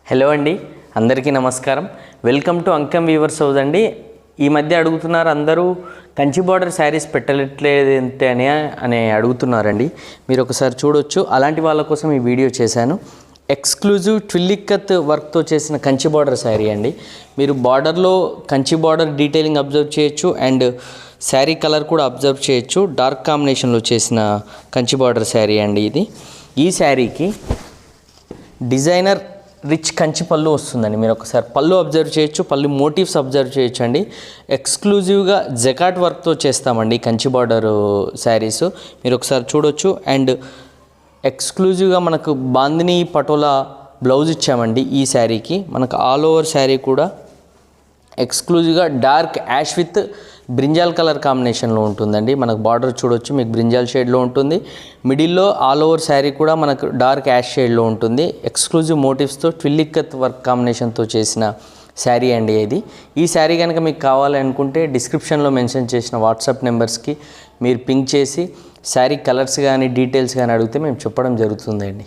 Hello అండి, అందరికీ నమస్కారం. Welcome to Ankam weavers house అండి. ఈ మధ్య అడుగుతున్నారు అందరూ కంచి బార్డర్ శారీస్ పెట్టట్లేదు ఏంటి అని అడుగుతున్నారండి. మీరు ఒకసారి చూడొచ్చు. అలాంటి వాళ్ళ కోసం ఈ వీడియో చేశాను. ఎక్స్క్లూజివ్ ట్విల్లిక్కత్ వర్క్తో చేసిన కంచి బార్డర్ శారీ అండి. మీరు బార్డర్లో కంచి బార్డర్ డీటెయిలింగ్ అబ్జర్వ్ చేయొచ్చు అండ్ శారీ కలర్ కూడా అబ్జర్వ్ చేయొచ్చు. డార్క్ కాంబినేషన్లో చేసిన కంచి బార్డర్ శారీ అండి ఇది. ఈ శారీకి డిజైనర్ రిచ్ కంచి పళ్ళు వస్తుందండి. మీరు ఒకసారి పళ్ళు అబ్జర్వ్ చేయొచ్చు, పళ్ళు మోటివ్స్ అబ్జర్వ్ చేయొచ్చు అండి. ఎక్స్క్లూజివ్గా జకాట్ వర్క్తో చేస్తామండి కంచి బార్డర్ శారీస్. మీరు ఒకసారి చూడొచ్చు. అండ్ ఎక్స్క్లూజివ్గా మనకు బాందిని పటోలా బ్లౌజ్ ఇచ్చామండి ఈ శారీకి. మనకు ఆల్ ఓవర్ శారీ కూడా ఎక్స్క్లూజివ్గా dark ash with brinjal colour కాంబినేషన్లో ఉంటుందండి. మనకు బార్డర్ చూడొచ్చు, మీకు బ్రింజాల్ షేడ్లో ఉంటుంది. మిడిల్లో ఆల్ ఓవర్ శారీ కూడా మనకు డార్క్ యాష్ షేడ్లో ఉంటుంది. ఎక్స్క్లూజివ్ మోటివ్స్తో ట్విల్లిక్కత్ వర్క్ కాంబినేషన్తో చేసిన శారీ అండి ఇది. ఈ శారీ కనుక మీకు కావాలనుకుంటే డిస్క్రిప్షన్లో మెన్షన్ చేసిన వాట్సాప్ నెంబర్స్కి మీరు పింక్ చేసి శారీ కలర్స్ కానీ డీటెయిల్స్ కానీ అడిగితే మేము చెప్పడం జరుగుతుందండి.